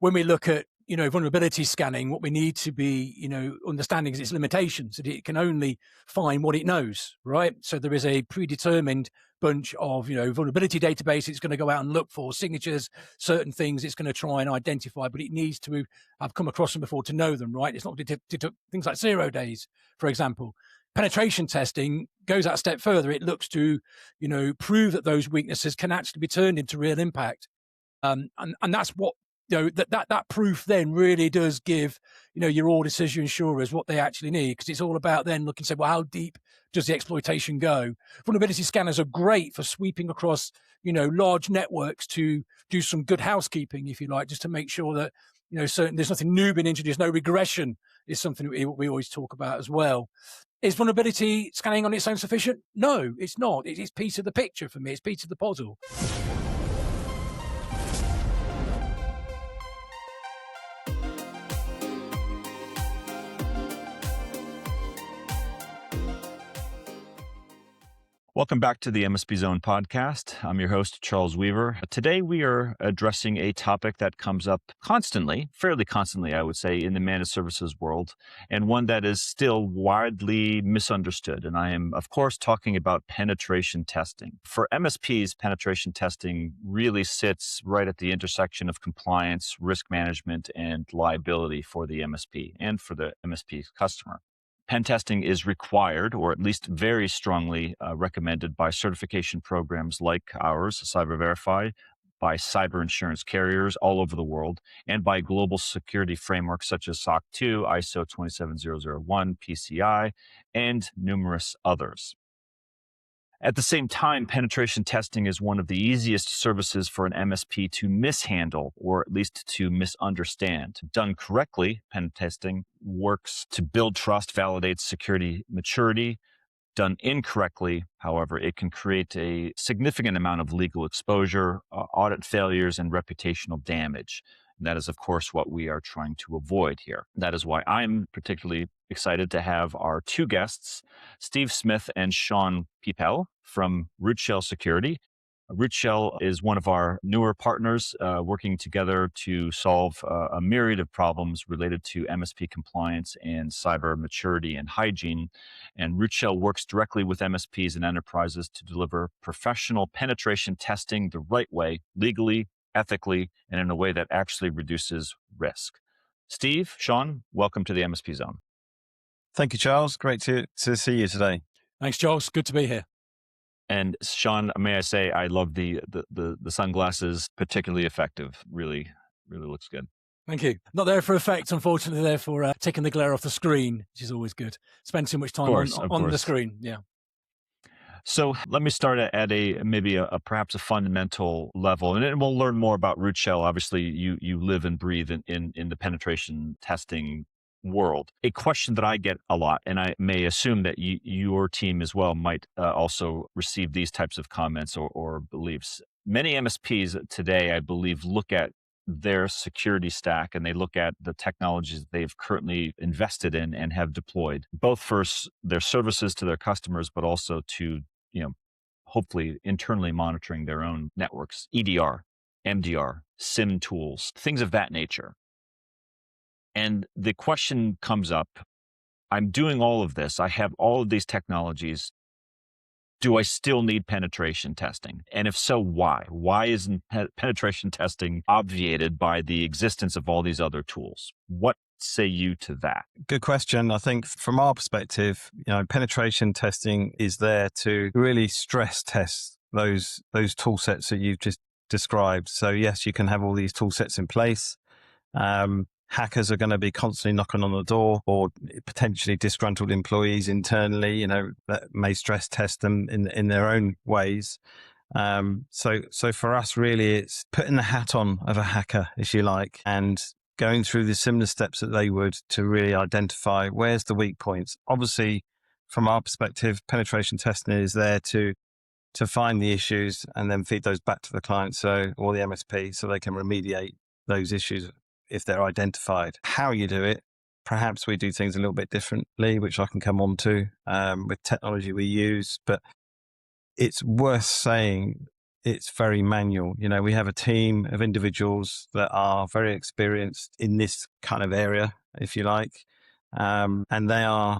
when we look at, vulnerability scanning, what we need to be, understanding is its limitations, that it can only find what it knows, right? So there is a predetermined bunch of, vulnerability database it's going to go out and look for, signatures, certain things it's going to try and identify, but it needs to have come across them before to know them, right? It's not things like 0 days, for example. Penetration testing goes that step further. It looks to, prove that those weaknesses can actually be turned into real impact. And that's what, that proof then really does give, your auditors, your insurers what they actually need, because it's all about then looking and say, well, how deep does the exploitation go? Vulnerability scanners are great for sweeping across, large networks to do some good housekeeping, if you like, just to make sure that, there's nothing new being introduced. No regression is something we always talk about as well. Is vulnerability scanning on its own sufficient? No, it's not. It's piece of the picture for me. It's piece of the puzzle. Welcome back to the MSP Zone podcast. I'm your host, Charles Weaver. Today, we are addressing a topic that comes up constantly, fairly constantly, I would say, in the managed services world, and one that is still widely misunderstood. And I am, of course, talking about penetration testing. For MSPs, penetration testing really sits right at the intersection of compliance, risk management, and liability for the MSP and for the MSP customer. Pen testing is required, or at least very strongly recommended by certification programs like ours, CyberVerify, by cyber insurance carriers all over the world, and by global security frameworks such as SOC 2, ISO 27001, PCI, and numerous others. At the same time, penetration testing is one of the easiest services for an MSP to mishandle, or at least to misunderstand. Done correctly, pen testing works to build trust, validate security maturity. Done incorrectly, however, it can create a significant amount of legal exposure, audit failures, and reputational damage. And that is, of course, what we are trying to avoid here. That is why I'm particularly excited to have our two guests, Steve Smith and Sean Pipel from Rootshell Security. Rootshell is one of our newer partners working together to solve a myriad of problems related to MSP compliance and cyber maturity and hygiene. And Rootshell works directly with MSPs and enterprises to deliver professional penetration testing the right way, legally, ethically, and in a way that actually reduces risk. Steve, Sean, welcome to the MSP Zone. Thank you, Charles. Great to see you today. Thanks, Charles. Good to be here. And Sean, may I say, I love the sunglasses, particularly effective. Really looks good. Thank you. Not there for effect, unfortunately, there for taking the glare off the screen, which is always good. Spend too much time on the screen. Yeah. So let me start at maybe a perhaps a fundamental level, and then we'll learn more about Rootshell. Obviously, you live and breathe in the penetration testing world. A question that I get a lot, and I may assume that your team as well might also receive these types of comments or beliefs. Many MSPs today, I believe, look at their security stack and they look at the technologies they've currently invested in and have deployed, both for their services to their customers, but also to, hopefully internally monitoring their own networks, EDR, MDR, SIM tools, things of that nature. And the question comes up, I'm doing all of this. I have all of these technologies. Do I still need penetration testing? And if so, why? Why isn't penetration testing obviated by the existence of all these other tools? What say you to that? Good question. I think from our perspective, penetration testing is there to really stress test those tool sets that you've just described. So yes, you can have all these tool sets in place. Hackers are going to be constantly knocking on the door, or potentially disgruntled employees internally, that may stress test them in their own ways. So for us, really, it's putting the hat on of a hacker, if you like, and going through the similar steps that they would to really identify where's the weak points. Obviously, from our perspective, penetration testing is there to find the issues and then feed those back to the client, or the MSP, so they can remediate those issues if they're identified. How you do it, perhaps we do things a little bit differently, which I can come on to with technology we use, but it's worth saying it's very manual. We have a team of individuals that are very experienced in this kind of area, if you like, and they are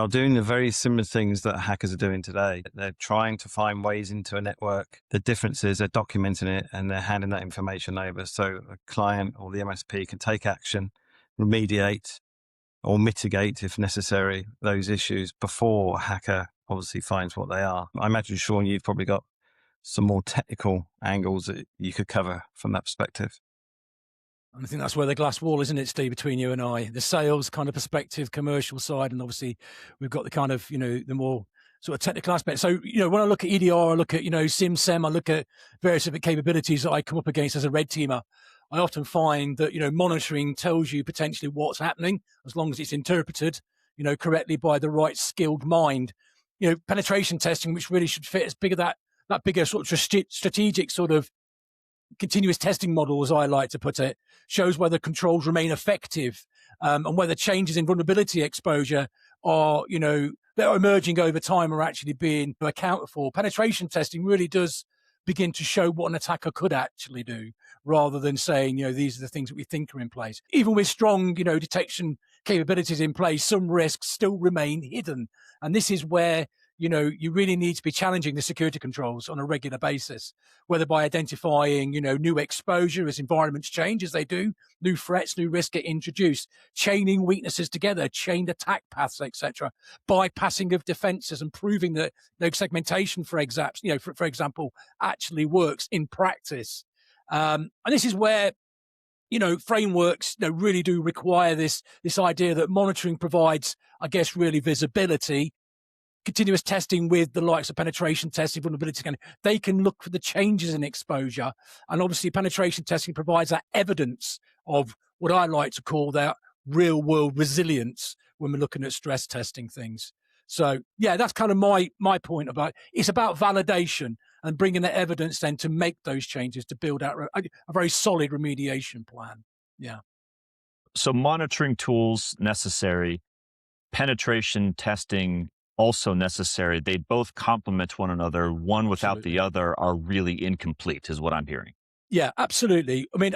doing the very similar things that hackers are doing today. They're trying to find ways into a network. The difference is they're documenting it and they're handing that information over so a client or the MSP can take action, remediate or mitigate, if necessary, those issues before a hacker obviously finds what they are. I imagine, Sean, you've probably got some more technical angles that you could cover from that perspective. I think that's where the glass wall, isn't it, Steve, between you and I? The sales kind of perspective, commercial side, and obviously we've got the kind of, the more sort of technical aspect. So, when I look at EDR, I look at, SIM, I look at various different capabilities that I come up against as a red teamer. I often find that, monitoring tells you potentially what's happening as long as it's interpreted, correctly by the right skilled mind. Penetration testing, which really should fit as big of that bigger sort of strategic sort of continuous testing model, as I like to put it, shows whether controls remain effective and whether changes in vulnerability exposure are, that are emerging over time are actually being accounted for. Penetration testing really does begin to show what an attacker could actually do, rather than saying, these are the things that we think are in place. Even with strong, detection capabilities in place, some risks still remain hidden. And this is where, you really need to be challenging the security controls on a regular basis, whether by identifying, new exposure as environments change, as they do, new threats, new risks get introduced, chaining weaknesses together, chained attack paths, etc., bypassing of defenses and proving that segmentation, for example, actually works in practice. And this is where frameworks really do require this idea that monitoring provides, I guess, really visibility. Continuous testing with the likes of penetration testing, vulnerability scanning, they can look for the changes in exposure. And obviously penetration testing provides that evidence of what I like to call that real world resilience when we're looking at stress testing things. So yeah, that's kind of my point about it. It's about validation and bringing the evidence then to make those changes to build out a very solid remediation plan. Yeah. So monitoring tools necessary, penetration testing also necessary. They both complement one another. One without Absolutely. the other are really incomplete, is what I'm hearing. Yeah, absolutely. I mean,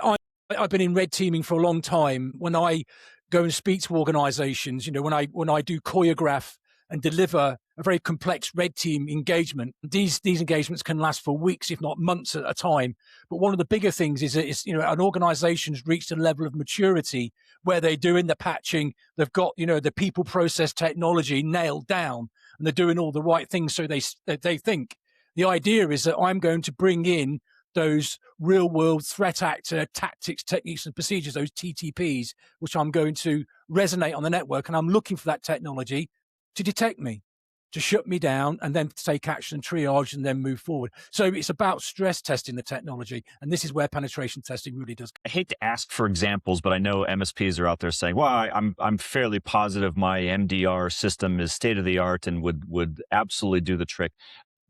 I've been in red teaming for a long time. When I go and speak to organizations, when I do choreograph and deliver a very complex red team engagement, these engagements can last for weeks, if not months at a time. But one of the bigger things is that an organization's reached a level of maturity where they're doing the patching, they've got, the people process technology nailed down, and they're doing all the right things. So they think the idea is that I'm going to bring in those real world threat actor tactics, techniques and procedures, those TTPs, which I'm going to resonate on the network. And I'm looking for that technology to detect me, to shut me down, and then take action, triage, and then move forward. So it's about stress testing the technology. And this is where penetration testing really does. I hate to ask for examples, but I know MSPs are out there saying, well, I'm fairly positive my MDR system is state of the art and would absolutely do the trick.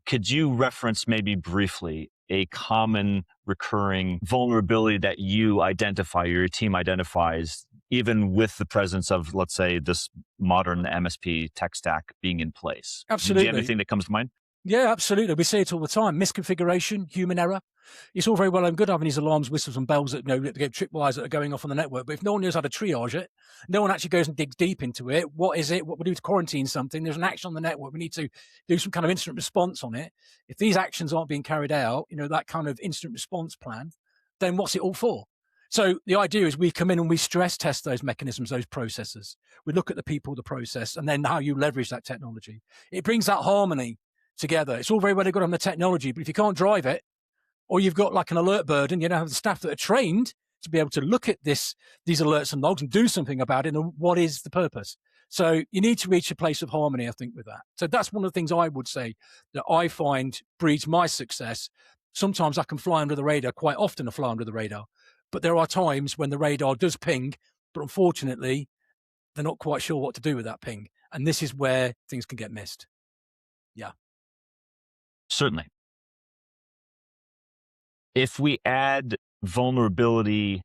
Could you reference maybe briefly a common recurring vulnerability that you identify, or your team identifies, even with the presence of, let's say, this modern MSP tech stack being in place? Absolutely. Do you have anything that comes to mind? Yeah, absolutely. We see it all the time. Misconfiguration, human error. It's all very well and good having these alarms, whistles, and bells that get tripwires that are going off on the network. But if no one knows how to triage it, no one actually goes and digs deep into it. What is it? What we do to quarantine something? There's an action on the network. We need to do some kind of instant response on it. If these actions aren't being carried out, that kind of instant response plan, then what's it all for? So the idea is we come in and we stress test those mechanisms, those processes. We look at the people, the process, and then how you leverage that technology. It brings that harmony together. It's all very well good on the technology, but if you can't drive it, or you've got like an alert burden, have the staff that are trained to be able to look at these alerts and logs and do something about it, and what is the purpose? So you need to reach a place of harmony, I think, with that. So that's one of the things I would say that I find breeds my success. Sometimes I can fly under the radar, quite often I fly under the radar, but there are times when the radar does ping, but unfortunately, they're not quite sure what to do with that ping. And this is where things can get missed. Yeah. Certainly. If we add vulnerability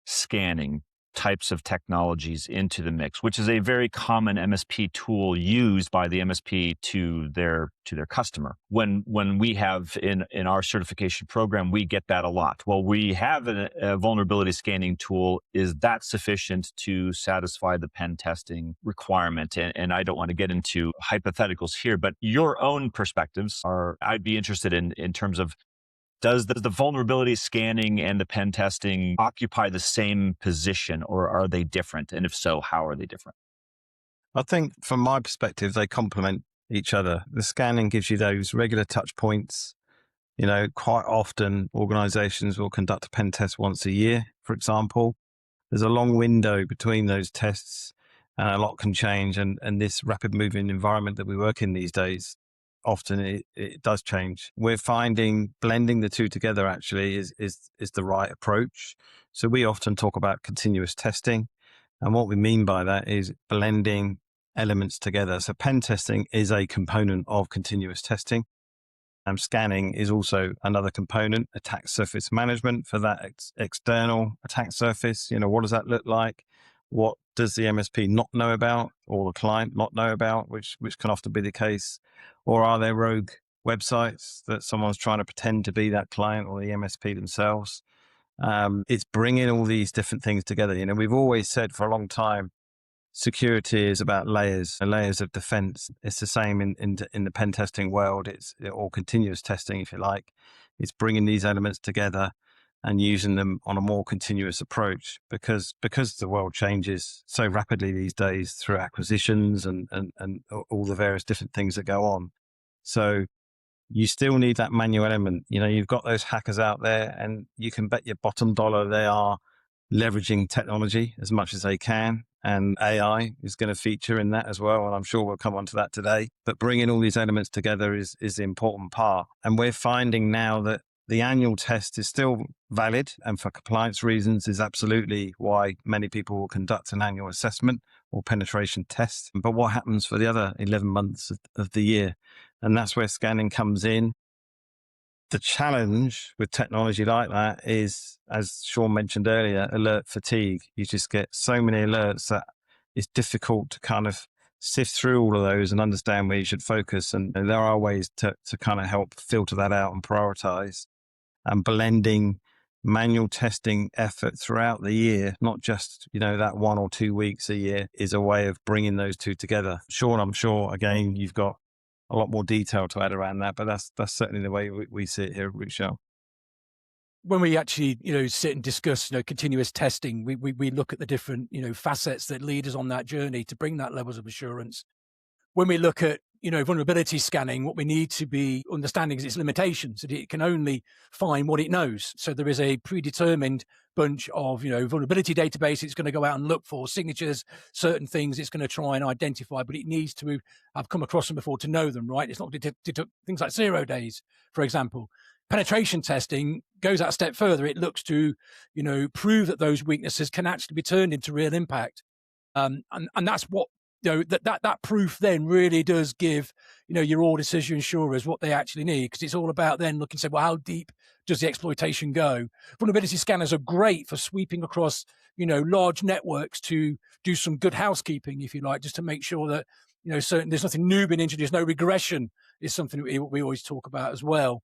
scanning types of technologies into the mix, which is a very common MSP tool used by the MSP to their customer. When we have in our certification program, we get that a lot. Well, we have a vulnerability scanning tool. Is that sufficient to satisfy the pen testing requirement? And I don't want to get into hypotheticals here, but your own perspectives I'd be interested in terms of, does the vulnerability scanning and the pen testing occupy the same position, or are they different? And if so, how are they different? I think from my perspective, they complement each other. The scanning gives you those regular touch points. Quite often organizations will conduct a pen test once a year, for example. There's a long window between those tests and a lot can change. And this rapid moving environment that we work in these days, often it does change. We're finding blending the two together actually is the right approach. So we often talk about continuous testing. And what we mean by that is blending elements together. So pen testing is a component of continuous testing. Scanning is also another component. Attack surface management for that external attack surface. What does that look like? What does the MSP not know about, or the client not know about, which can often be the case? Or are there rogue websites that someone's trying to pretend to be that client or the MSP themselves? It's bringing all these different things together. We've always said for a long time, security is about layers and layers of defense. It's the same in the pen testing world. Or continuous testing, if you like. It's bringing these elements together and using them on a more continuous approach, because the world changes so rapidly these days through acquisitions and all the various different things that go on. So you still need that manual element. You've got those hackers out there, and you can bet your bottom dollar they are leveraging technology as much as they can. And AI is going to feature in that as well. And I'm sure we'll come on to that today. But bringing all these elements together is the important part. And we're finding now that the annual test is still valid, and for compliance reasons is absolutely why many people will conduct an annual assessment or penetration test. But what happens for the other 11 months of the year? And that's where scanning comes in. The challenge with technology like that is, as Sean mentioned earlier, alert fatigue. You just get so many alerts that it's difficult to kind of sift through all of those and understand where you should focus. And there are ways to kind of help filter that out and prioritize. And blending manual testing effort throughout the year, not just, that 1 or 2 weeks a year, is a way of bringing those two together. Sean, I'm sure, again, you've got a lot more detail to add around that, but that's certainly the way we see it here at Rootshell. When we actually, sit and discuss, continuous testing, we look at the different, facets that lead us on that journey to bring that levels of assurance. When we look at, vulnerability scanning, what we need to be understanding is its limitations, that it can only find what it knows. So there is a predetermined bunch of, vulnerability database it's going to go out and look for, signatures, certain things it's going to try and identify, but it needs to have come across them before to know them, right? It's not things like 0 days, for example. Penetration testing goes out a step further. It looks to, prove that those weaknesses can actually be turned into real impact. And that's what, that proof then really does give, your auditors, your insurers what they actually need, because it's all about then looking and say, well, how deep does the exploitation go? Vulnerability scanners are great for sweeping across, large networks to do some good housekeeping, if you like, just to make sure that, there's nothing new being introduced, no regression is something that we always talk about as well.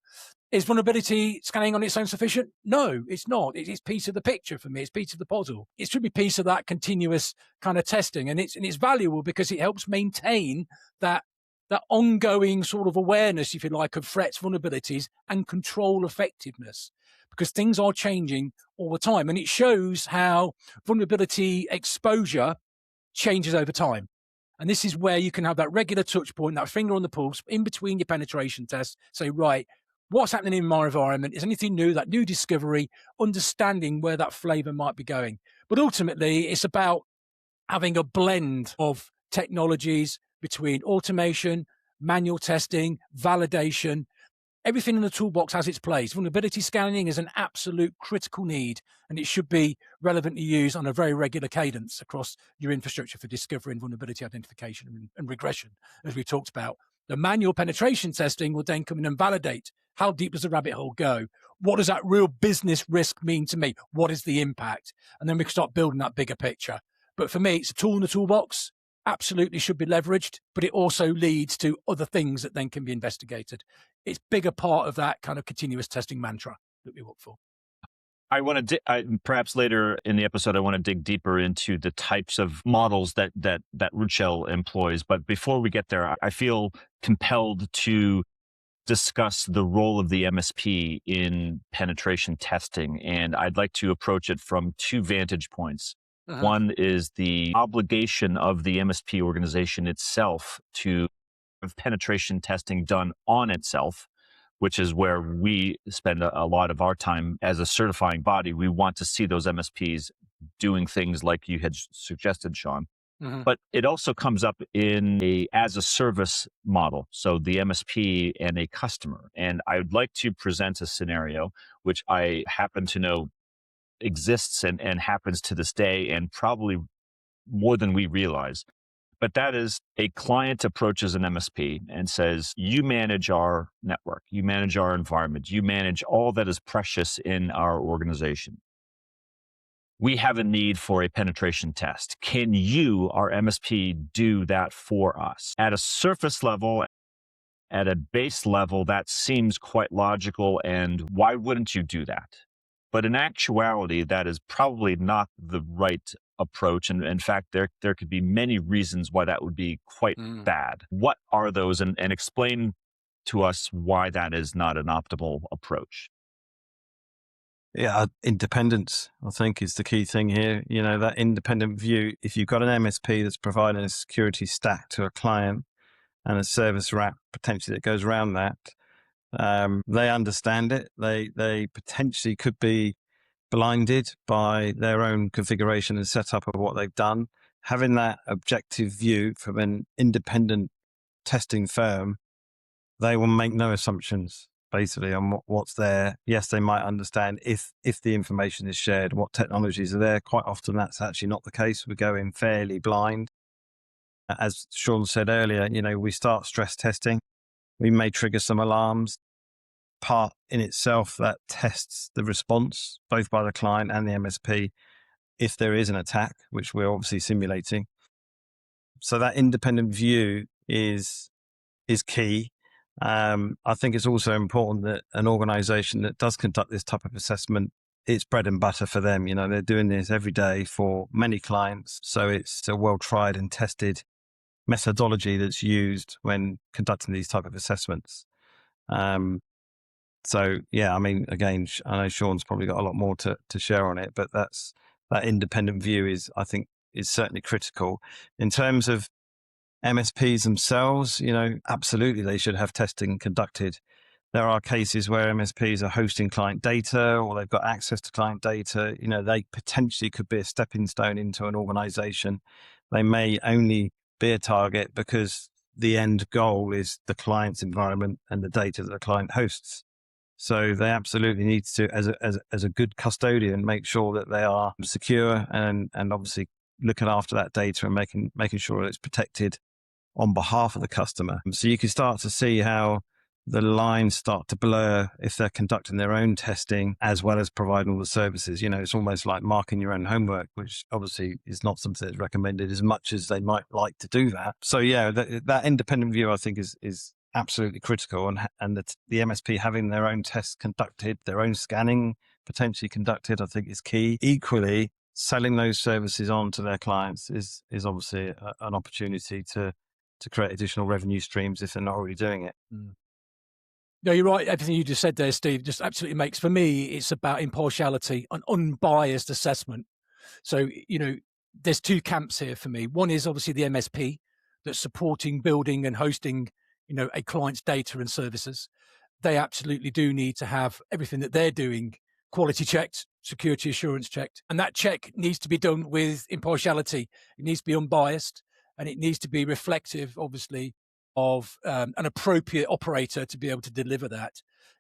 Is vulnerability scanning on its own sufficient? No, it's not. It's piece of the picture for me. It's piece of the puzzle. It should be piece of that continuous kind of testing. And it's valuable because it helps maintain that ongoing sort of awareness, if you like, of threats, vulnerabilities, and control effectiveness, because things are changing all the time. And it shows how vulnerability exposure changes over time. And this is where you can have that regular touch point, that finger on the pulse in between your penetration tests. Say, right, what's happening in my environment? Is anything new, that new discovery, understanding where that flavor might be going? But ultimately, it's about having a blend of technologies between automation, manual testing, validation. Everything in the toolbox has its place. Vulnerability scanning is an absolute critical need, and it should be relevantly used on a very regular cadence across your infrastructure for discovery and vulnerability identification and regression, as we talked about The manual penetration testing will then come in and validate how deep does the rabbit hole go? What does that real business risk mean to me? What is the impact? And then we can start building that bigger picture. But for me, it's a tool in the toolbox, absolutely should be leveraged, but it also leads to other things that then can be investigated. It's a bigger part of that kind of continuous testing mantra that we look for. I want to perhaps later in the episode, I want to dig deeper into the types of models that Rootshell employs. But before we get there, I feel compelled to discuss the role of the MSP in penetration testing. And I'd like to approach it from two vantage points. One is the obligation of the MSP organization itself to have penetration testing done on itself, which is where we spend a lot of our time as a certifying body. We want to see those MSPs doing things like you had suggested, Sean. But it also comes up in a as a service model. So the MSP and a customer. And I would like to present a scenario which I happen to know exists and happens to this day, and probably more than we realize. But that is, a client approaches an MSP and says, you manage our network, you manage our environment, you manage all that is precious in our organization. We have a need for a penetration test. Can you, our MSP, do that for us? At a surface level, at a base level, that seems quite logical, and why wouldn't you do that? But in actuality, that is probably not the right approach. And in fact, there could be many reasons why that would be quite bad. What are those? And explain to us why that is not an optimal approach. Yeah, independence, I think, is the key thing here. You know, that independent view. If you've got an MSP that's providing a security stack to a client and a service wrap potentially that goes around that, they understand it. They potentially could be blinded by their own configuration and setup of what they've done. Having that objective view from an independent testing firm, they will make no assumptions basically on what's there. Yes, they might understand if the information is shared, what technologies are there. Quite often that's actually not the case. We go in fairly blind. As Sean said earlier, you know, we start stress testing. We may trigger some alarms. Part in itself that tests the response, both by the client and the MSP, if there is an attack, which we're obviously simulating. So that independent view is key. I think it's also important that an organization that does conduct this type of assessment, it's bread and butter for them. You know, they're doing this every day for many clients. So it's a well tried and tested methodology that's used when conducting these type of assessments. So yeah, I mean, again, I know Sean's probably got a lot more to share on it, but that independent view is, I think, is certainly critical. In terms of MSPs themselves, you know, absolutely they should have testing conducted. There are cases where MSPs are hosting client data or they've got access to client data. You know, they potentially could be a stepping stone into an organization. They may only be a target because the end goal is the client's environment and the data that the client hosts. So they absolutely need to, as a good custodian, make sure that they are secure and obviously looking after that data and making sure that it's protected on behalf of the customer. So you can start to see how the lines start to blur if they're conducting their own testing as well as providing all the services. You know, it's almost like marking your own homework, which obviously is not something that's recommended as much as they might like to do that. So yeah, that independent view, I think, is absolutely critical, and the MSP having their own tests conducted, their own scanning potentially conducted, I think is key. Equally, selling those services on to their clients is obviously an opportunity to create additional revenue streams if they're not already doing it. No, you're right. Everything you just said there, Steve, just absolutely makes, for me, it's about impartiality and unbiased assessment. So, you know, there's two camps here for me. One is obviously the MSP that's supporting, building and hosting, you know, a client's data and services. They absolutely do need to have everything that they're doing quality checked, security assurance checked. And that check needs to be done with impartiality. It needs to be unbiased and it needs to be reflective, obviously, of an appropriate operator to be able to deliver that.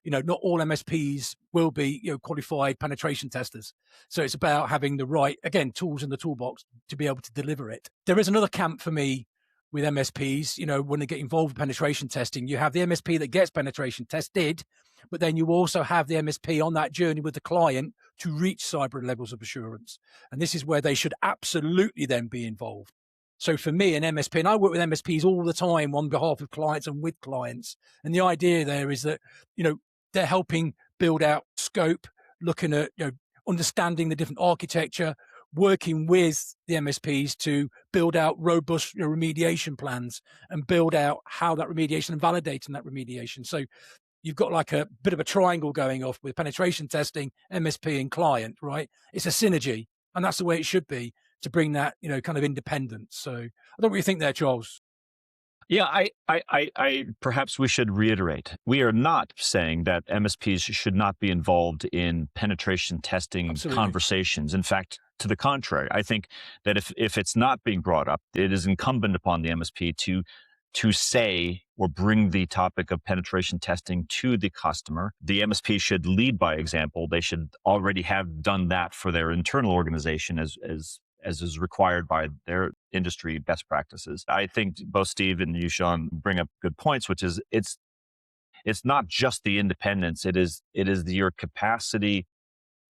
You know, not all MSPs will be, you know, qualified penetration testers. So it's about having the right, again, tools in the toolbox to be able to deliver it. There is another camp for me with MSPs, when they get involved with penetration testing, you have the MSP that gets penetration tested, but then you also have the MSP on that journey with the client to reach cyber levels of assurance. And this is where they should absolutely then be involved. So for me, an MSP, and I work with MSPs all the time on behalf of clients and with clients. And the idea there is that, they're helping build out scope, looking at, understanding the different architecture, working with the MSPs to build out robust remediation plans and build out how that remediation and validating that remediation. So you've got like a bit of a triangle going off with penetration testing, MSP and client, right? It's a synergy, and that's the way it should be to bring that, kind of independence. So I don't really think there, Charles. Yeah, I perhaps we should reiterate. We are not saying that MSPs should not be involved in penetration testing Absolutely. Conversations. In fact, to the contrary, I think that if it's not being brought up, it is incumbent upon the MSP to say or bring the topic of penetration testing to the customer. The MSP should lead by example. They should already have done that for their internal organization as is required by their industry best practices. I think both Steve and you, Sean, bring up good points, which is it's not just the independence. It is your capacity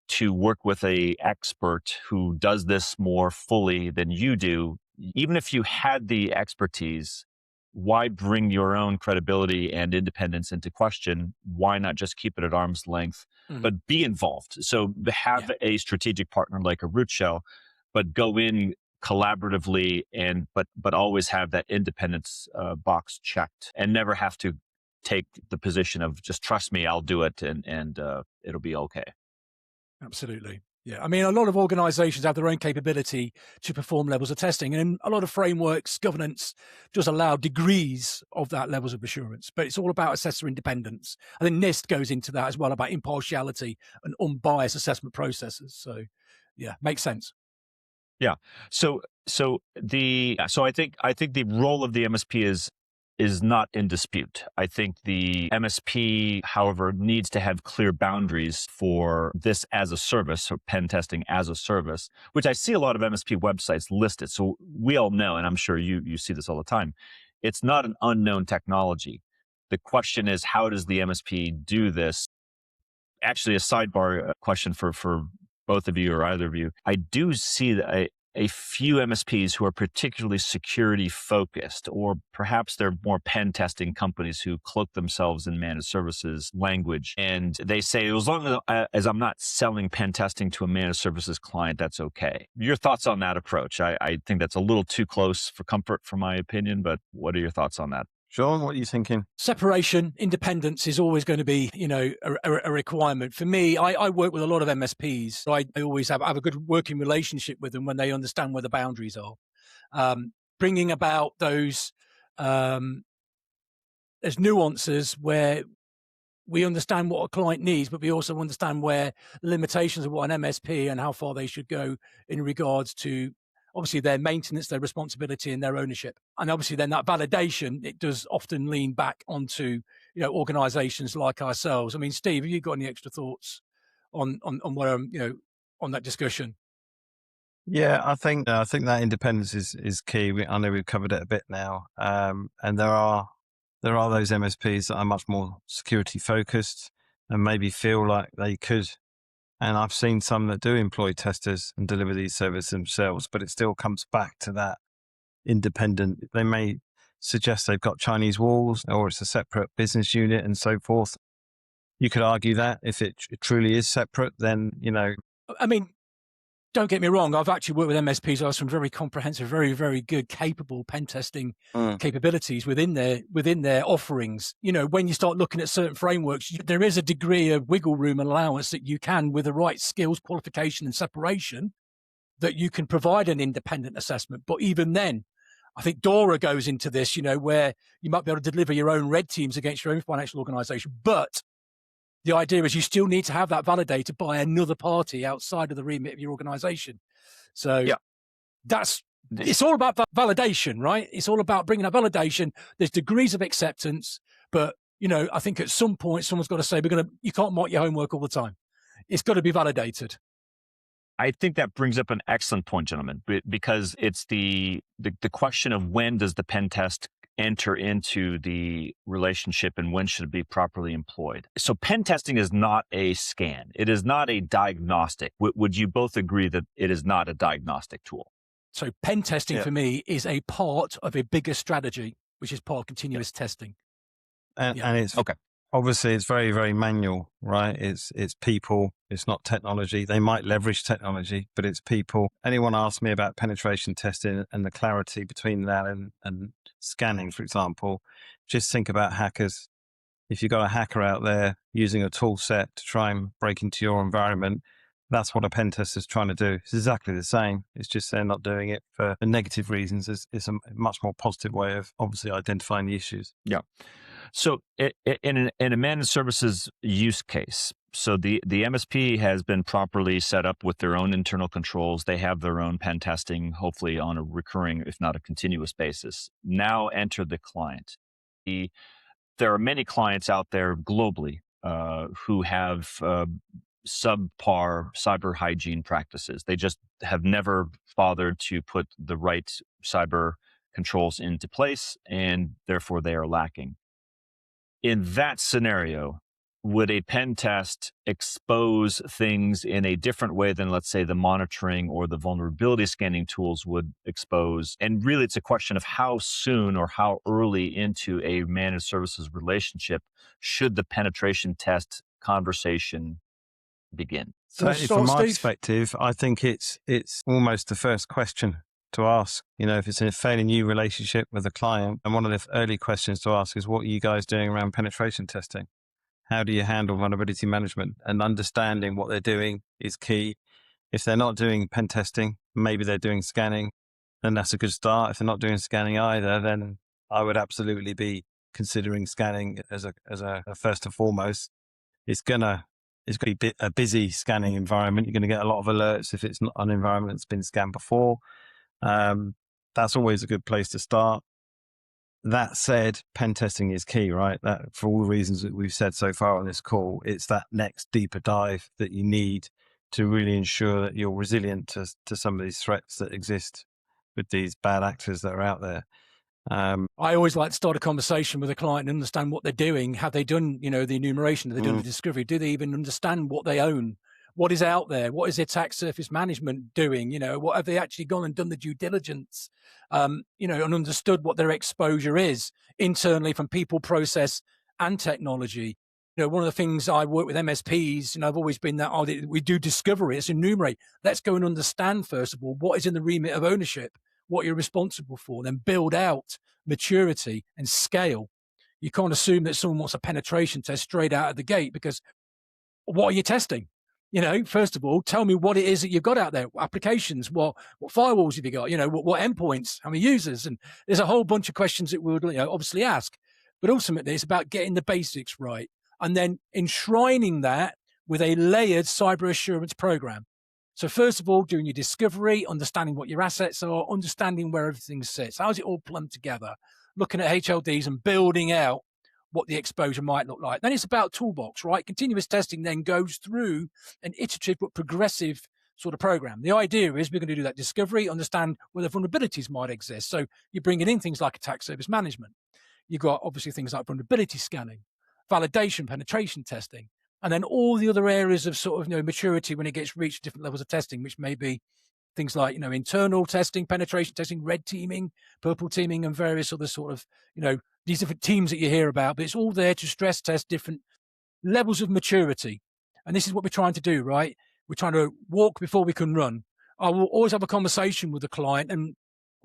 to work with a expert who does this more fully than you do. Even if you had the expertise, why bring your own credibility and independence into question? Why not just keep it at arm's length, but be involved? So have a strategic partner like a root shell, but go in collaboratively but always have that independence box checked and never have to take the position of just trust me, I'll do it and it'll be okay. Absolutely. Yeah. I mean, a lot of organizations have their own capability to perform levels of testing, and a lot of frameworks, governance just allow degrees of that levels of assurance, but it's all about assessor independence. I think NIST goes into that as well, about impartiality and unbiased assessment processes. So yeah, makes sense. Yeah. So I think the role of the MSP is not in dispute. I think the MSP, however, needs to have clear boundaries for this as a service, or pen testing as a service, which I see a lot of MSP websites listed. So we all know, and I'm sure you see this all the time, it's not an unknown technology. The question is, how does the MSP do this? Actually, a sidebar question for both of you or either of you. I do see a few MSPs who are particularly security focused, or perhaps they're more pen testing companies who cloak themselves in managed services language. And they say, as long as I'm not selling pen testing to a managed services client, that's okay. Your thoughts on that approach? I think that's a little too close for comfort, for my opinion, but what are your thoughts on that? Sean, what are you thinking? Separation, independence is always going to be, a requirement. For me, I work with a lot of MSPs. So I always have a good working relationship with them when they understand where the boundaries are. Bringing about those, there's nuances where we understand what a client needs, but we also understand where the limitations of what an MSP and how far they should go in regards to obviously their maintenance, their responsibility, and their ownership. And obviously then that validation, it does often lean back onto, organizations like ourselves. I mean, Steve, have you got any extra thoughts on where, on that discussion? Yeah, I think that independence is key. I know we've covered it a bit now. And there are those MSPs that are much more security focused and maybe feel like they could. And I've seen some that do employ testers and deliver these services themselves, but it still comes back to that independent. They may suggest they've got Chinese walls or it's a separate business unit and so forth. You could argue that if it truly is separate, then, I mean, don't get me wrong. I've actually worked with MSPs who have some very comprehensive, very, very good, capable pen testing capabilities within their offerings. When you start looking at certain frameworks, there is a degree of wiggle room and allowance that you can, with the right skills, qualification, and separation, that you can provide an independent assessment. But even then, I think DORA goes into this, where you might be able to deliver your own red teams against your own financial organization, but the idea is you still need to have that validated by another party outside of the remit of your organization. So it's all about validation, right? It's all about bringing that validation. There's degrees of acceptance, but, I think at some point someone's got to say, you can't mark your homework all the time. It's got to be validated. I think that brings up an excellent point, gentlemen, because it's the question of when does the pen test enter into the relationship and when should it be properly employed. So pen testing is not a scan. It is not a diagnostic. Would you both agree that it is not a diagnostic tool? So pen testing for me is a part of a bigger strategy, which is part of continuous testing. And it's okay. Obviously, it's very, very manual, right? It's people. It's not technology. They might leverage technology, but it's people. Anyone asks me about penetration testing and the clarity between that and scanning, for example, just think about hackers. If you've got a hacker out there using a tool set to try and break into your environment, that's what a pen tester is trying to do. It's exactly the same. It's just they're not doing it for negative reasons. It's a much more positive way of obviously identifying the issues. Yeah. So in a managed services use case, so the MSP has been properly set up with their own internal controls. They have their own pen testing, hopefully on a recurring, if not a continuous basis. Now enter the client. There are many clients out there globally who have subpar cyber hygiene practices. They just have never bothered to put the right cyber controls into place, and therefore they are lacking. In that scenario, would a pen test expose things in a different way than, let's say, the monitoring or the vulnerability scanning tools would expose? And really, it's a question of how soon or how early into a managed services relationship should the penetration test conversation begin? Certainly, from my perspective, I think it's almost the first question to ask. If it's a fairly new relationship with a client, and one of the early questions to ask is, what are you guys doing around penetration testing? How do you handle vulnerability management? And understanding what they're doing is key. If they're not doing pen testing, maybe they're doing scanning, then that's a good start. If they're not doing scanning either, then I would absolutely be considering scanning as a first and foremost. It's going to be a busy scanning environment. You're going to get a lot of alerts if it's not an environment that's been scanned before. That's always a good place to start. That said, pen testing is key, right? That for all the reasons that we've said so far on this call, it's that next deeper dive that you need to really ensure that you're resilient to some of these threats that exist with these bad actors that are out there. I always like to start a conversation with a client and understand what they're doing. Have they done, the enumeration? Have they done the discovery? Do they even understand what they own? What is out there? What is the attack surface management doing? What have they actually gone and done the due diligence, and understood what their exposure is internally from people, process, and technology? One of the things I work with MSPs, I've always been that, we do discovery, it's enumerate. Let's go and understand, first of all, what is in the remit of ownership, what you're responsible for, then build out maturity and scale. You can't assume that someone wants a penetration test straight out of the gate, because what are you testing? First of all, tell me what it is that you've got out there. Applications, what firewalls have you got? What endpoints, how many users? And there's a whole bunch of questions that we would obviously ask. But ultimately, it's about getting the basics right and then enshrining that with a layered cyber assurance program. So first of all, doing your discovery, understanding what your assets are, understanding where everything sits. How does it all plumb together? Looking at HLDs and building out what the exposure might look like. Then it's about toolbox, right? Continuous testing then goes through an iterative but progressive sort of program. The idea is we're going to do that discovery, understand where the vulnerabilities might exist. So you're bringing in things like attack surface management. You've got obviously things like vulnerability scanning, validation, penetration testing, and then all the other areas of sort of maturity when it gets reached different levels of testing, which may be things like internal testing, penetration testing, red teaming, purple teaming, and various other sort of these different teams that you hear about. But it's all there to stress test different levels of maturity, and this is what we're trying to do, right? We're trying to walk before we can run. I will always have a conversation with the client, and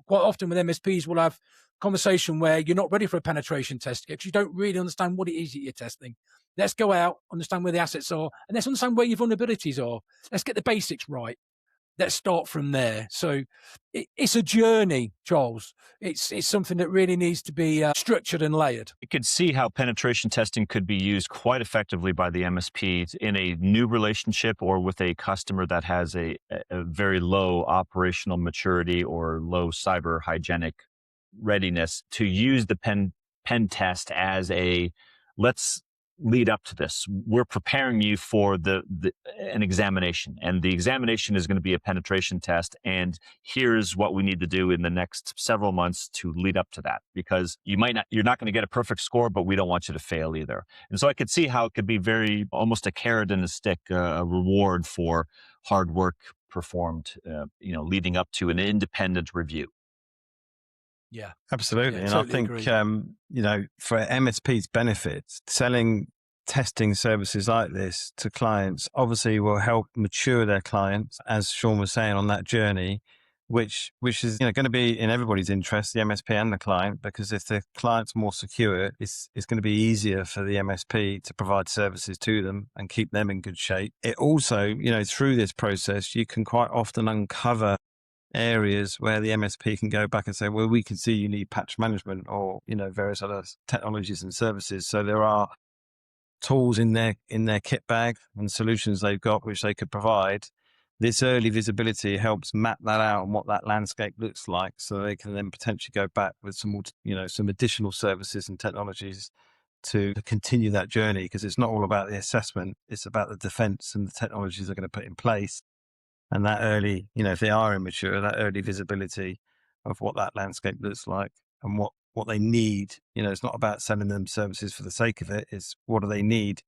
quite often with MSPs, we'll have a conversation where you're not ready for a penetration test because you don't really understand what it is that you're testing. Let's go out, understand where the assets are, and let's understand where your vulnerabilities are. Let's get the basics right. Let's start from there. So it's a journey, Charles. It's something that really needs to be structured and layered. You could see how penetration testing could be used quite effectively by the MSPs in a new relationship or with a customer that has a very low operational maturity or low cyber hygienic readiness, to use the pen test as let's lead up to this. We're preparing you for an examination, and the examination is going to be a penetration test. And here's what we need to do in the next several months to lead up to that, because you're not going to get a perfect score, but we don't want you to fail either. And so I could see how it could be very almost a carrot and a stick, a reward for hard work performed, leading up to an independent review. Yeah, absolutely. Yeah, and totally I think, for MSP's benefits, selling testing services like this to clients obviously will help mature their clients, as Sean was saying, on that journey, which is going to be in everybody's interest, the MSP and the client, because if the client's more secure, it's going to be easier for the MSP to provide services to them and keep them in good shape. It also, through this process, you can quite often uncover areas where the MSP can go back and say, well, we can see you need patch management or, various other technologies and services. So there are tools in their kit bag and solutions they've got, which they could provide. This early visibility helps map that out and what that landscape looks like, so they can then potentially go back with some additional services and technologies to continue that journey, because it's not all about the assessment, it's about the defense and the technologies they're going to put in place. And that early, if they are immature, that early visibility of what that landscape looks like and what they need. It's not about selling them services for the sake of it. It's what do they need?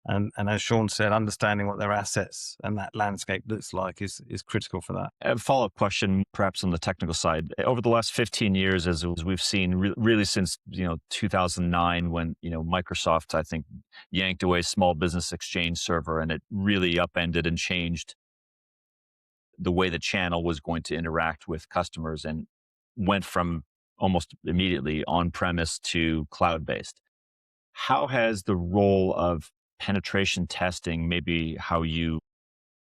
And as Sean said, understanding what their assets and that landscape looks like is critical for that. A follow-up question, perhaps on the technical side. Over the last 15 years, as we've seen, really since 2009, when Microsoft, I think, yanked away Small Business Exchange server, and it really upended and changed the way the channel was going to interact with customers, and went from almost immediately on-premise to cloud-based. How has the role of penetration testing, maybe how you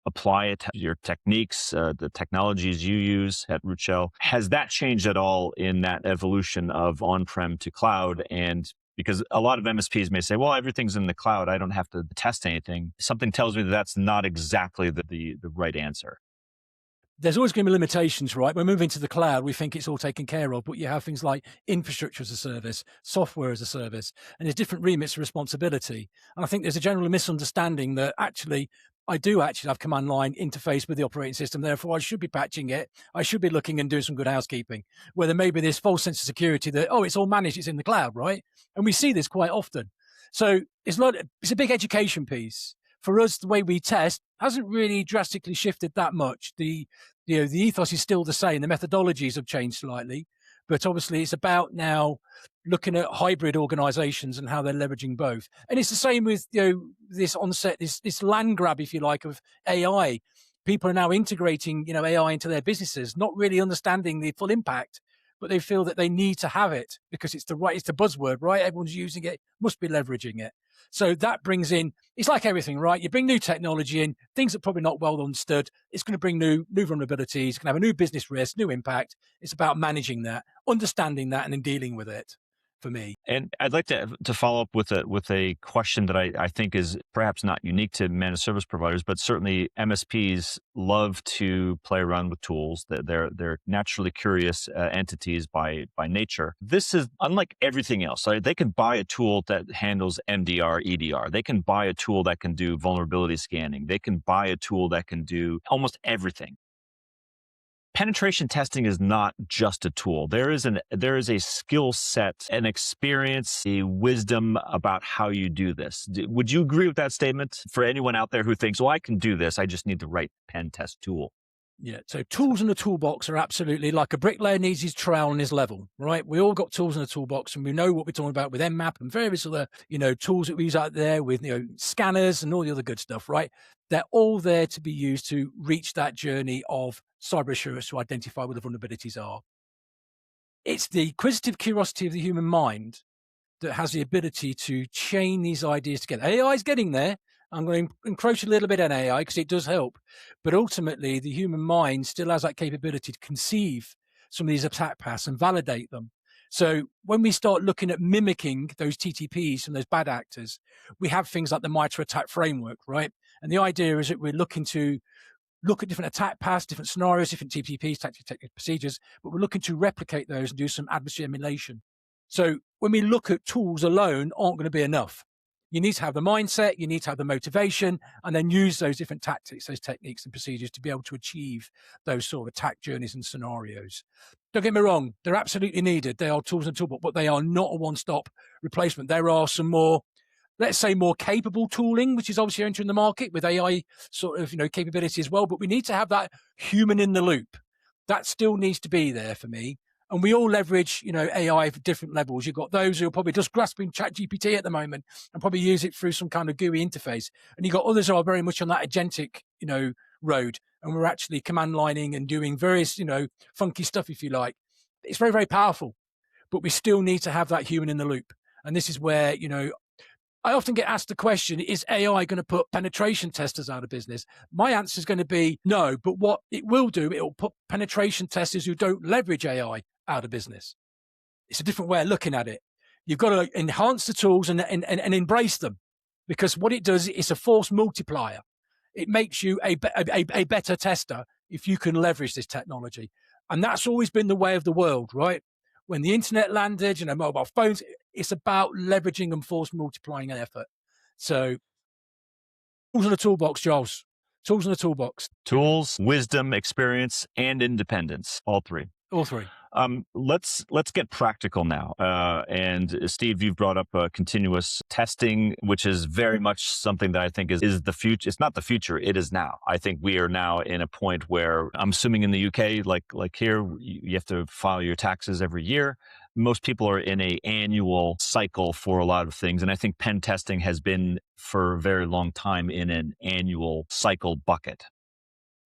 apply it, your techniques, the technologies you use at Rootshell, has that changed at all in that evolution of on-prem to cloud? And because a lot of MSPs may say, well, everything's in the cloud, I don't have to test anything. Something tells me that that's not exactly the right answer. There's always going to be limitations, right? We're moving to the cloud. We think it's all taken care of, but you have things like infrastructure as a service, software as a service, and there's different remits of responsibility. And I think there's a general misunderstanding that actually, I do actually have command line interface with the operating system. Therefore, I should be patching it. I should be looking and doing some good housekeeping. Where there may be this false sense of security that, it's all managed, it's in the cloud, right? And we see this quite often. So it's a big education piece. For us, the way we test hasn't really drastically shifted that much. The ethos is still the same. The methodologies have changed slightly, but obviously it's about now looking at hybrid organizations and how they're leveraging both. And it's the same with this onset, this land grab, if you like, of AI. People are now integrating AI into their businesses, not really understanding the full impact, but they feel that they need to have it because it's the buzzword, right? Everyone's using it, must be leveraging it. So that brings in, it's like everything, right? You bring new technology in, things that are probably not well understood. It's going to bring new vulnerabilities, it's going to have a new business risk, new impact. It's about managing that, understanding that, and then dealing with it, for me. And I'd like to follow up with a question that I think is perhaps not unique to managed service providers, but certainly MSPs love to play around with tools. They're naturally curious entities by nature. This is unlike everything else. Right? They can buy a tool that handles MDR, EDR. They can buy a tool that can do vulnerability scanning. They can buy a tool that can do almost everything. Penetration testing is not just a tool. There is a skill set, an experience, a wisdom about how you do this. Would you agree with that statement for anyone out there who thinks, I can do this, I just need the right pen test tool? Yeah, so tools in the toolbox are absolutely like a bricklayer needs his trowel and his level, right? We all got tools in the toolbox, and we know what we're talking about with MMAP and various other, tools that we use out there with, scanners and all the other good stuff, right? They're all there to be used to reach that journey of cyber assurance to identify where the vulnerabilities are. It's the inquisitive curiosity of the human mind that has the ability to chain these ideas together. AI is getting there. I'm going to encroach a little bit on AI because it does help. But ultimately, the human mind still has that capability to conceive some of these attack paths and validate them. So when we start looking at mimicking those TTPs from those bad actors, we have things like the MITRE attack framework, right? And the idea is that we're looking to look at different attack paths, different scenarios, different TTPs, tactical procedures, but we're looking to replicate those and do some adversary emulation. So when we look at tools alone aren't going to be enough. You need to have the mindset, you need to have the motivation, and then use those different tactics, those techniques and procedures to be able to achieve those sort of attack journeys and scenarios. Don't get me wrong, they're absolutely needed. They are tools and toolbox, but they are not a one-stop replacement. There are some more, let's say, more capable tooling, which is obviously entering the market with AI sort of, capability as well. But we need to have that human in the loop. That still needs to be there for me. And we all leverage, AI for different levels. You've got those who are probably just grasping ChatGPT at the moment and probably use it through some kind of GUI interface. And you've got others who are very much on that agentic, road. And we're actually command lining and doing various, funky stuff, if you like. It's very, very powerful. But we still need to have that human in the loop. And this is where, I often get asked the question, is AI going to put penetration testers out of business? My answer is going to be no, but what it will do, it will put penetration testers who don't leverage AI out of business. It's a different way of looking at it. You've got to enhance the tools and embrace them, because what it does is a force multiplier. It makes you a better tester if you can leverage this technology. And that's always been the way of the world, right? When the internet landed, mobile phones, it's about leveraging and force multiplying an effort. So tools in the toolbox, Giles. Tools in the toolbox. Tools, wisdom, experience, and independence. All three. All three. Let's get practical now. And Steve, you've brought up continuous testing, which is very much something that I think is the future. It's not the future; it is now. I think we are now in a point where I'm assuming in the UK, like here, you have to file your taxes every year. Most people are in an annual cycle for a lot of things, and I think pen testing has been for a very long time in an annual cycle bucket.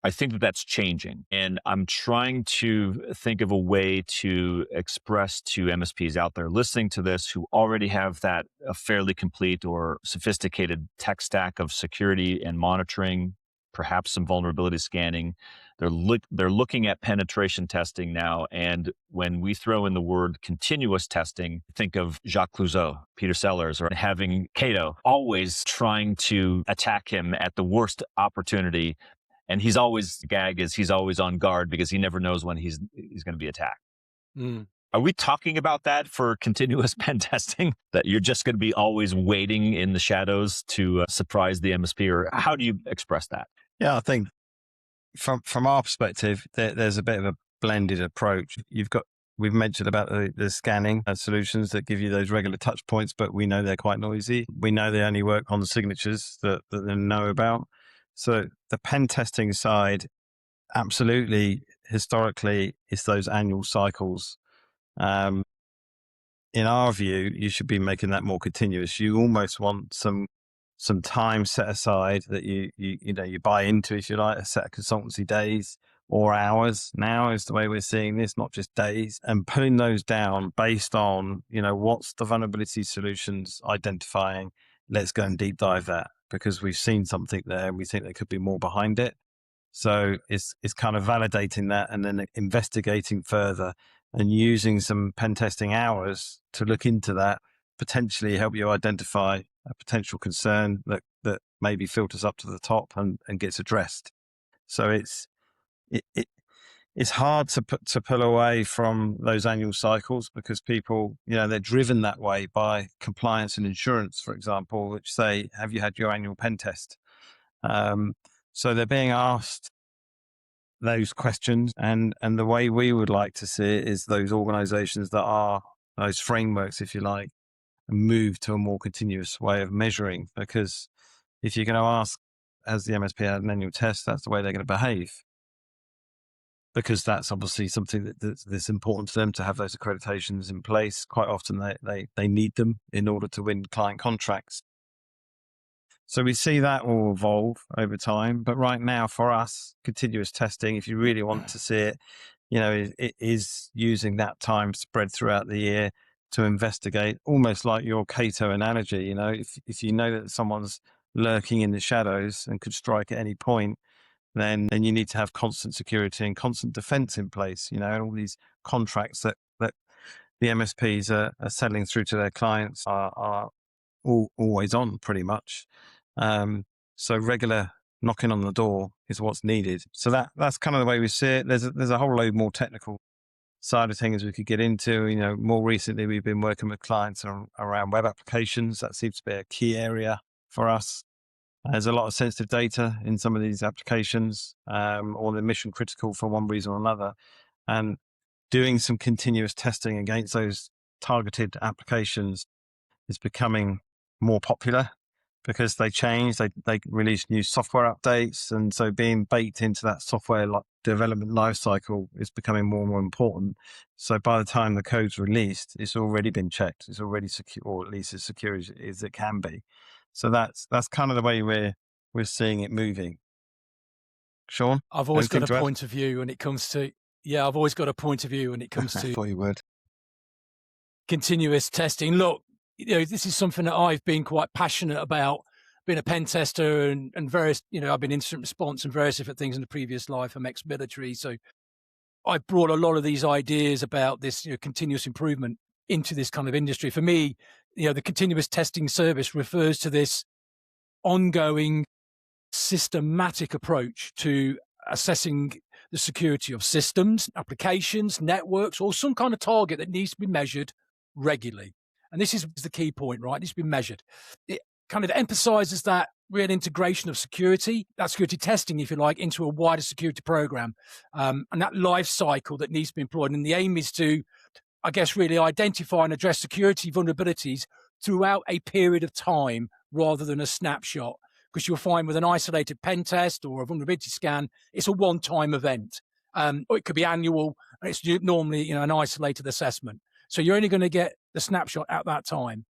I think that that's changing, and I'm trying to think of a way to express to MSPs out there listening to this who already have that a fairly complete or sophisticated tech stack of security and monitoring, perhaps some vulnerability scanning. They're looking at penetration testing now, and when we throw in the word continuous testing, think of Jacques Clouseau, Peter Sellers, or having Cato always trying to attack him at the worst opportunity. And he's always on guard because he never knows when he's going to be attacked. Mm. Are we talking about that for continuous pen testing? That you're just going to be always waiting in the shadows to surprise the MSP? Or how do you express that? Yeah, I think from our perspective, there's a bit of a blended approach. We've mentioned about the scanning solutions that give you those regular touch points, but we know they're quite noisy. We know they only work on the signatures that they know about. So the pen testing side, absolutely, historically, it's those annual cycles. In our view, you should be making that more continuous. You almost want some time set aside that you buy into, if you like, a set of consultancy days or hours. Now is the way we're seeing this, not just days, and putting those down based on, what's the vulnerability solutions identifying. Let's go and deep dive that, because we've seen something there and we think there could be more behind it. So it's kind of validating that and then investigating further and using some pen testing hours to look into that, potentially help you identify a potential concern that maybe filters up to the top and gets addressed. So it's hard to pull away from those annual cycles, because people, they're driven that way by compliance and insurance, for example, which say, have you had your annual pen test? So they're being asked those questions. And the way we would like to see it is those organizations that are those frameworks, if you like, move to a more continuous way of measuring. Because if you're going to ask, has the MSP had an annual test, that's the way they're going to behave. Because that's obviously something that's important to them to have those accreditations in place. Quite often they need them in order to win client contracts. So we see that will evolve over time. But right now for us, continuous testing, if you really want to see it, it is using that time spread throughout the year to investigate, almost like your Cato analogy. If you know that someone's lurking in the shadows and could strike at any point, then you need to have constant security and constant defense in place, and all these contracts that the MSPs are selling through to their clients are always on pretty much. So regular knocking on the door is what's needed. So that's kind of the way we see it. There's a whole load more technical side of things we could get into. More recently, we've been working with clients around web applications. That seems to be a key area for us. There's a lot of sensitive data in some of these applications, or they're mission critical for one reason or another. And doing some continuous testing against those targeted applications is becoming more popular because they change, they release new software updates. And so being baked into that software development lifecycle is becoming more and more important. So by the time the code's released, it's already been checked. It's already secure, or at least as secure as it can be. So that's kind of the way we're seeing it moving. Sean? I've always got anything a to add? point of view when it comes to, I've always got a point of view when it comes I to thought you would. continuous testing. Look, this is something that I've been quite passionate about, being a pen tester and various, I've been incident response and various different things in the previous life. I'm ex-military. So I brought a lot of these ideas about this, continuous improvement into this kind of industry. For me, the continuous testing service refers to this ongoing systematic approach to assessing the security of systems, applications, networks, or some kind of target that needs to be measured regularly. And this is the key point, right? It needs to be measured. It kind of emphasizes that real integration of security, that security testing, if you like, into a wider security program, and that life cycle that needs to be employed. And the aim is to, I guess, really identify and address security vulnerabilities throughout a period of time rather than a snapshot. Because you'll find with an isolated pen test or a vulnerability scan, it's a one-time event. Or it could be annual, and it's normally an isolated assessment. So you're only going to get the snapshot at that time.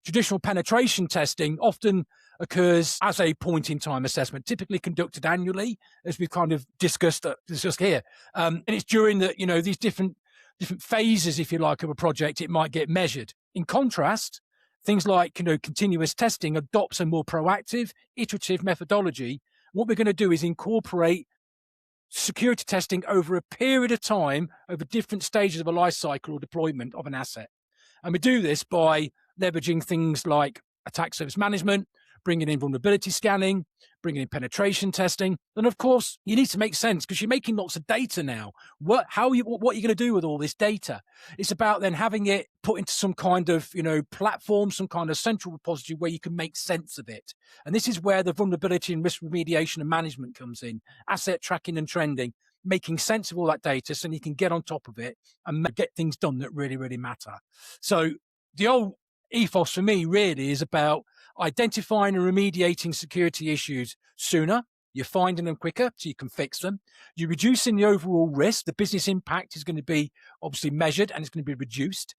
Traditional penetration testing often occurs as a point-in-time assessment, typically conducted annually, as we've kind of discussed here. And it's during these different phases, if you like, of a project, it might get measured. In contrast, things like continuous testing adopts a more proactive, iterative methodology. What we're going to do is incorporate security testing over a period of time, over different stages of a life cycle or deployment of an asset. And we do this by leveraging things like attack surface management, bringing in vulnerability scanning, bringing in penetration testing. And of course, you need to make sense because you're making lots of data now. What are you going to do with all this data? It's about then having it put into some kind of, platform, some kind of central repository where you can make sense of it. And this is where the vulnerability and risk remediation and management comes in, asset tracking and trending, making sense of all that data so you can get on top of it and get things done that really, really matter. So the old ethos for me really is about identifying and remediating security issues sooner. You're finding them quicker so you can fix them. You're reducing the overall risk. The business impact is going to be obviously measured and it's going to be reduced.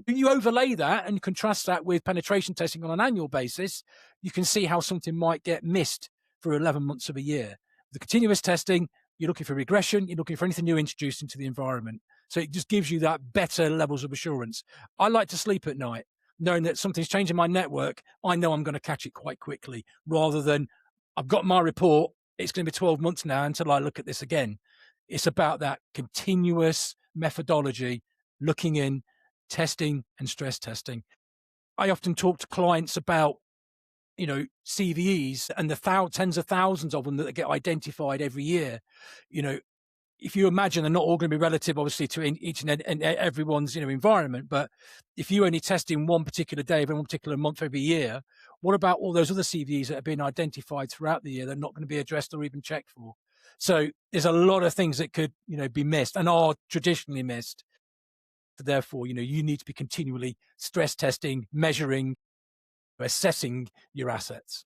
You overlay that and contrast that with penetration testing on an annual basis, you can see how something might get missed for 11 months of a year. The continuous testing, you're looking for regression, you're looking for anything new introduced into the environment. So it just gives you that better levels of assurance. I like to sleep at night knowing that something's changing my network. I know I'm going to catch it quite quickly rather than I've got my report. It's going to be 12 months now until I look at this again. It's about that continuous methodology, looking in, testing and stress testing. I often talk to clients about, CVEs and the tens of thousands of them that get identified every year. If you imagine they're not all going to be relative, obviously, to each and everyone's environment, but if you only test in one particular day of one particular month every year, what about all those other CVEs that have been identified throughout the year that are not going to be addressed or even checked for? So there's a lot of things that could be missed and are traditionally missed. So therefore, you need to be continually stress testing, measuring, assessing your assets.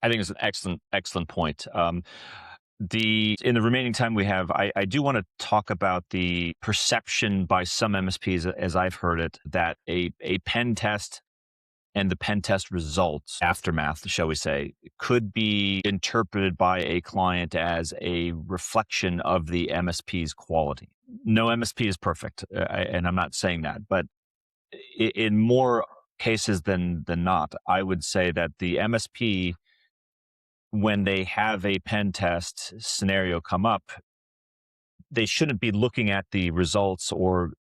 I think it's an excellent point. In the remaining time we have, I do want to talk about the perception by some MSPs, as I've heard it, that a pen test and the pen test results, aftermath, shall we say, could be interpreted by a client as a reflection of the MSP's quality. No MSP is perfect, and I'm not saying that, but in more cases than not, I would say that the MSP, when they have a pen test scenario come up, they shouldn't be looking at the results or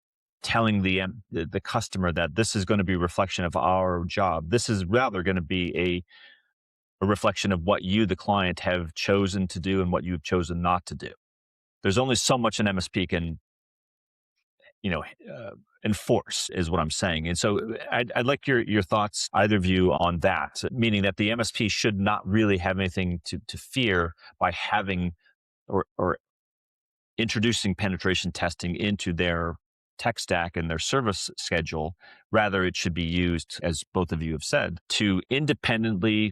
telling the customer that this is going to be a reflection of our job. This is rather going to be a reflection of what you, the client, have chosen to do and what you've chosen not to do. There's only so much an MSP can enforce is what I'm saying. And so I'd like your thoughts, either of you, on that, meaning that the MSP should not really have anything to fear by having or introducing penetration testing into their tech stack and their service schedule. Rather, it should be used, as both of you have said, to independently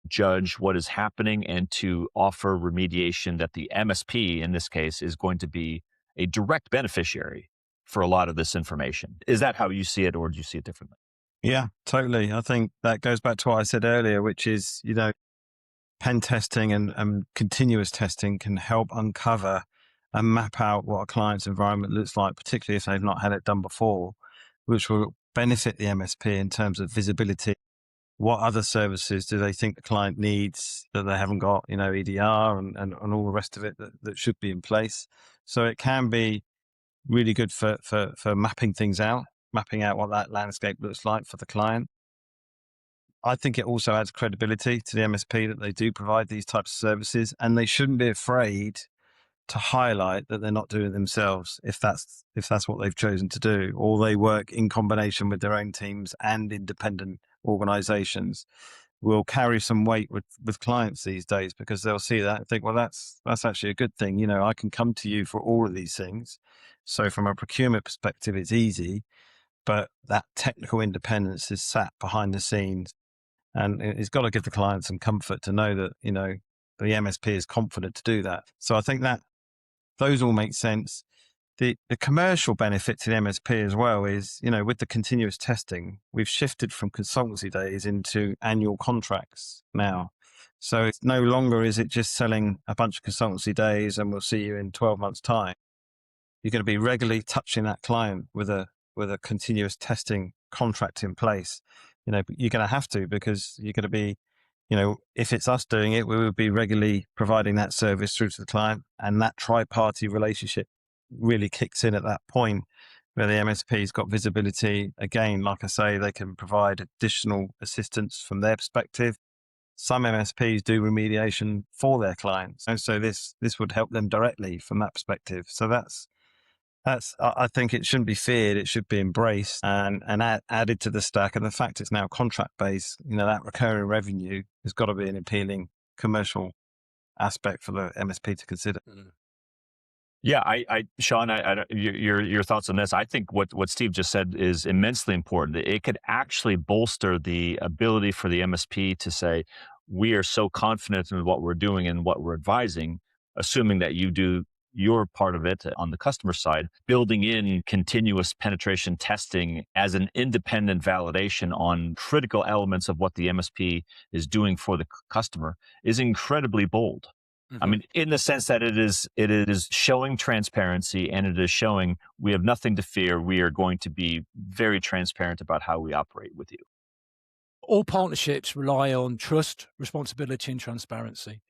judge what is happening and to offer remediation that the MSP, in this case, is going to be a direct beneficiary for a lot of this information. Is that how you see it, or do you see it differently? Yeah, totally. I think that goes back to what I said earlier, which is, pen testing and continuous testing can help uncover and map out what a client's environment looks like, particularly if they've not had it done before, which will benefit the MSP in terms of visibility. What other services do they think the client needs that they haven't got, EDR and all the rest of it that should be in place. So it can be really good for mapping things out, mapping out what that landscape looks like for the client. I think it also adds credibility to the MSP that they do provide these types of services, and they shouldn't be afraid to highlight that they're not doing it themselves if that's what they've chosen to do, or they work in combination with their own teams and independent organizations. Will carry some weight with clients these days, because they'll see that and think, well, that's actually a good thing. I can come to you for all of these things. So from a procurement perspective, it's easy, but that technical independence is sat behind the scenes. And it's got to give the client some comfort to know that, the MSP is confident to do that. So I think that those all make sense. The commercial benefit to the MSP as well is, with the continuous testing, we've shifted from consultancy days into annual contracts now. So it's no longer is it just selling a bunch of consultancy days and we'll see you in 12 months' time. You're going to be regularly touching that client with a continuous testing contract in place. You're going to have to, because you're going to be, if it's us doing it, we would be regularly providing that service through to the client, and that tri-party relationship really kicks in at that point where the MSP's got visibility. Again, like I say, they can provide additional assistance from their perspective. Some MSPs do remediation for their clients, and so this would help them directly from that perspective. So that's I think it shouldn't be feared. It should be embraced and added to the stack. And the fact it's now contract based, that recurring revenue has got to be an appealing commercial aspect for the MSP to consider. Yeah, Sean, your thoughts on this? I think what Steve just said is immensely important. It could actually bolster the ability for the MSP to say, we are so confident in what we're doing and what we're advising, assuming that you do your part of it on the customer side, building in continuous penetration testing as an independent validation on critical elements of what the MSP is doing for the customer is incredibly bold. I mean, in the sense that it is showing transparency, and it is showing we have nothing to fear. We are going to be very transparent about how we operate with you. All partnerships rely on trust, responsibility, and transparency.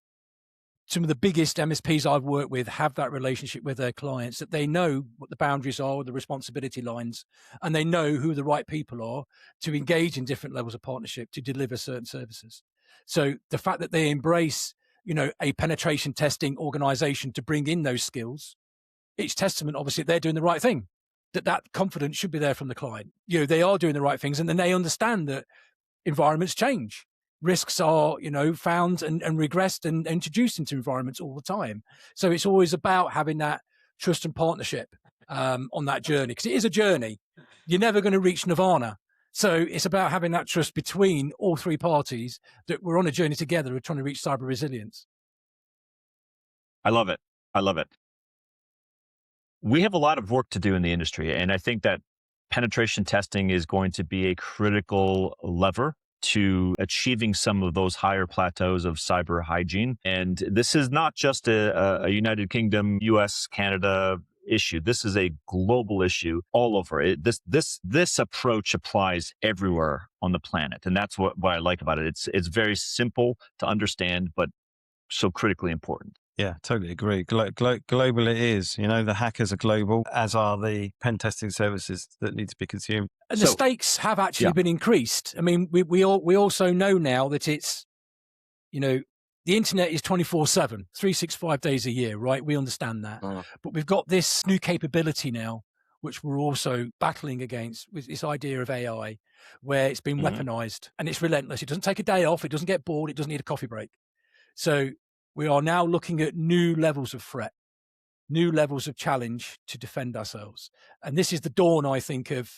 Some of the biggest MSPs I've worked with have that relationship with their clients, that they know what the boundaries are, the responsibility lines, and they know who the right people are to engage in different levels of partnership to deliver certain services. So the fact that they embrace, a penetration testing organization to bring in those skills, it's testament, obviously, they're doing the right thing, that confidence should be there from the client. They are doing the right things, and then they understand that environments change. Risks are, found and regressed and introduced into environments all the time. So it's always about having that trust and partnership on that journey, because it is a journey. You're never going to reach nirvana. So it's about having that trust between all three parties, that we're on a journey together. We're trying to reach cyber resilience. I love it. We have a lot of work to do in the industry, and I think that penetration testing is going to be a critical lever to achieving some of those higher plateaus of cyber hygiene. And this is not just a United Kingdom, US, Canada issue. This is a global issue all over. This approach applies everywhere on the planet. And that's what I like about it. It's very simple to understand, but so critically important. Yeah, totally agree. Global it is. The hackers are global, as are the pen testing services that need to be consumed. And the stakes have actually been increased. I mean, we also know now that it's, the internet is 24/7, 365 days a year, right? We understand that. But we've got this new capability now which we're also battling against, with this idea of AI, where it's been weaponized and it's relentless. It doesn't take a day off. It doesn't get bored. It doesn't need a coffee break. So we are now looking at new levels of threat, new levels of challenge to defend ourselves. And this is the dawn, I think, of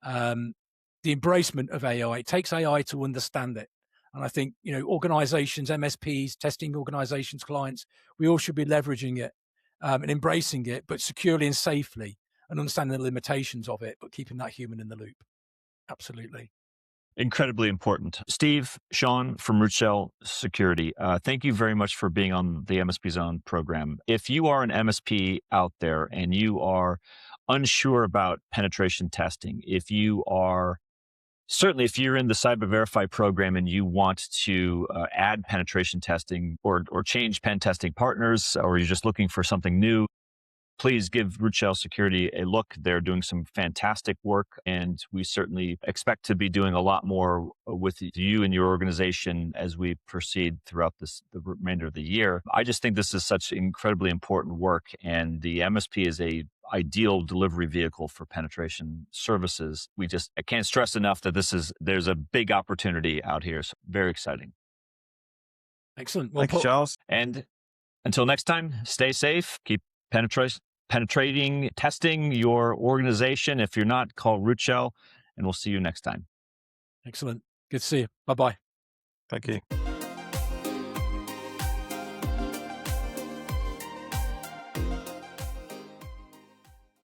the embracement of AI. It takes AI to understand it. And I think, organizations, MSPs, testing organizations, clients, we all should be leveraging it and embracing it, but securely and safely, and understanding the limitations of it, but keeping that human in the loop. Absolutely. Incredibly important. Steve, Sean from Rootshell Security, thank you very much for being on the MSP Zone program. If you are an MSP out there and you are unsure about penetration testing, if you're in the Cyber Verify program and you want to add penetration testing or change pen testing partners, or you're just looking for something new, please give Rootshell Security a look. They're doing some fantastic work, and we certainly expect to be doing a lot more with you and your organization as we proceed throughout the remainder of the year. I just think this is such incredibly important work, and the MSP is a ideal delivery vehicle for penetration services. I can't stress enough that there's a big opportunity out here. So very exciting. Excellent. Well, thank you, Charles. And until next time, stay safe, keep penetrating, testing your organization. If you're not, call Rootshell, and we'll see you next time. Excellent. Good to see you. Bye-bye. Thank you.